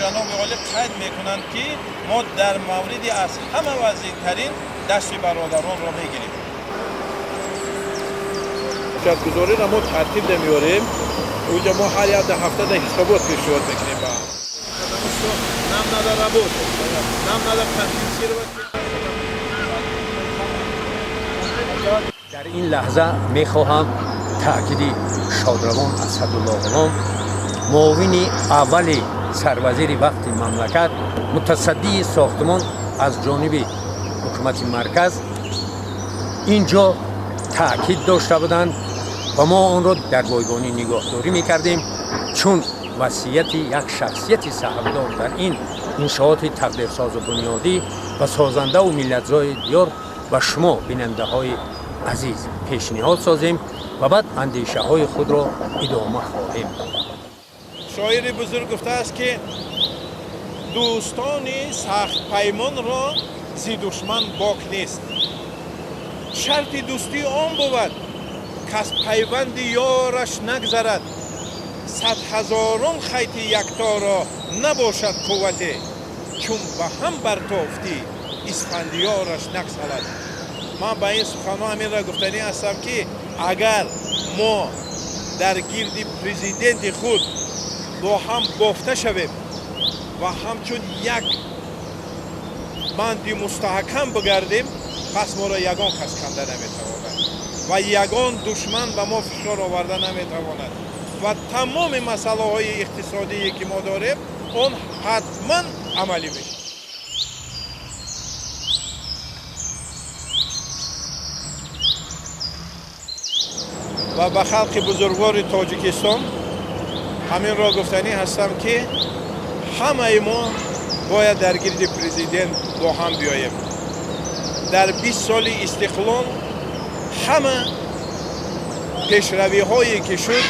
جناب عالی قید میکنند که ما در موردی از همه وضعیترین دست برادران را میگیریم. گذاری را ما ترتیب نمیاریم. اونجا ما هر یک هفته در حسابات پیشنهاد میکنیم. نام نداره بود. نام نداره تنظیم در این لحظه میخواهم تأکید شادروان اسدالله غلام معاون اول سروزیر وقت مملکت متصدی ساختمان از جانب حکومت مرکز اینجا تأکید داشته بودند و ما آن را در بایگانی نگاهداری میکردیم، چون وصیت یک شخصیت صاحبدار در این انشاءات تقدیرساز و بنیادی و سازنده و ملت‌زای دیار و شما بیننده های عزیز پیشنهاد سازیم و بعد اندیشه های خود را ادامه خواهیم. شاعر بزرگ گفته است که دوستان سخت پیمان را زی دشمن باک نیست. شرط دوستی آن بود که از پیوند یارش نگذرد. 100,000 خیط یکتا را نباشد قوتی، چون به هم برتافتی اسفندیارش نگسلد. من با این سخنان همین را گفتنی هستم که اگر ما در گرد پرزیدنت خود با هم بافته شویم و همچون یک بندی مستحکم بگردیم، پس ما را یگان کس کنده نمیتواند و یگان دشمن به ما فشار آورده نمیتواند و تمام مسئله های اقتصادی که ما داریم اون حتما عملی میشه. و به خلق بزرگوار تاجیکستان همین را گفتنی هستم که همه ما باید در گرد پرزیدنت با هم بیاییم. در 20 سال استقلال همه پیشروی هایی که شد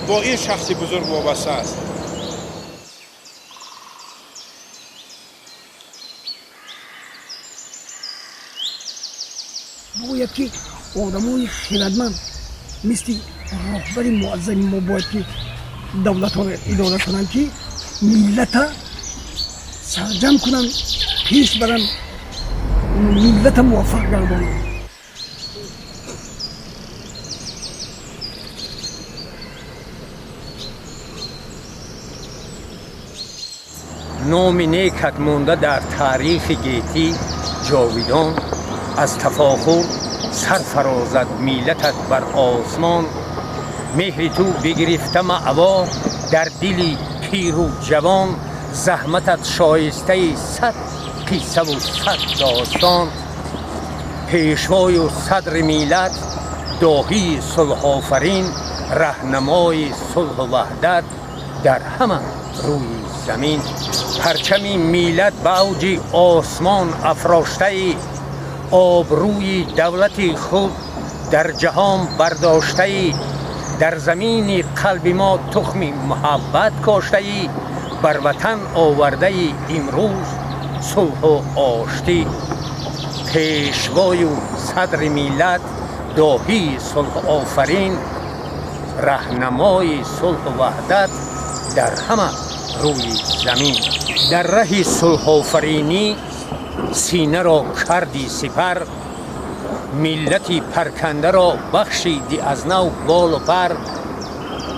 با این شخص بزرگ وابسته است. باید که آدمای خردمند مثل رهبر معظم ما باید که دولت ها را اداره کنند که ملت سرجم کنند، پیش برند، ملت موفق گردانند. نام نیکت مانده در تاریخ گیتی جاویدان، از تفاخر سرفرازد میلتت بر آسمان. مهر تو بگرفته معوا در دلی پیر و جوان، زحمتت شایسته 100 قصه و 100 داستان. پیشوای و صدر میلت، داهی صلح آفرین، رهنمای صلح و وحدت در همه روی زمین. پرچم میلت به اوج آسمان افراشته، آبروی دولت خود در جهان برداشته. در زمین قلب ما تخم محبت کاشته، بر وطن آورده امروز صلح و آشتی. پیشوای و صدر میلت، داهی صلح آفرین، رهنمای صلح و وحدت در همه روی زمین. در ره صلح آفرینی سینه را کردی سپر، ملتی پرکنده را بخشیدی از نو بال و پر.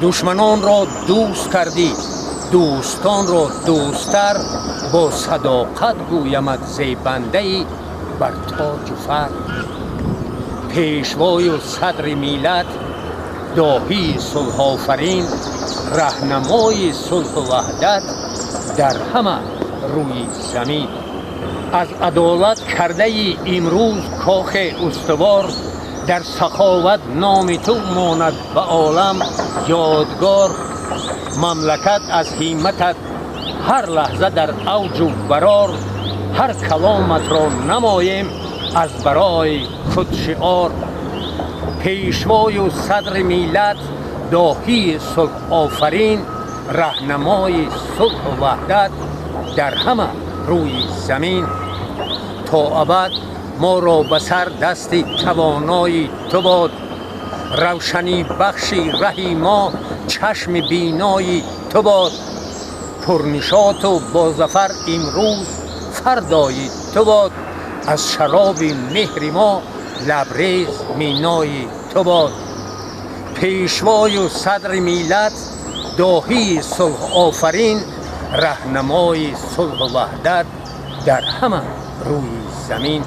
دشمنان را دوست کردی، دوستان را دوستتر، با صداقت گویمت زیبنده بر تاج و فر. پیشوای و صدر میلت، داهی صلح آفرین، رهنمای صلح و وحدت در همه روی زمین. از عدالت کرده ای امروز کاخ استوار، در سخاوت نام تو ماند به عالم یادگار. مملکت از همتت هر لحظه در اوج و برار، هر کلامت را نماییم از برای خود شعار. پیشوای و صدر میلت، داهی صلح آفرین، رهنمای صلح و وحدت در همه روی زمین. تا ابد ما را به سر دست توانای تو باد، روشنی بخشی رهی ما چشم بینای تو باد. پرنشاط و با ظفر امروز فردای تو باد، از شراب مهر ما لبریز مینای تو باد. پیشوای و صدر میلت داهی صلح آفرین، رهنمای صلح و وحدت در همه روی زمین.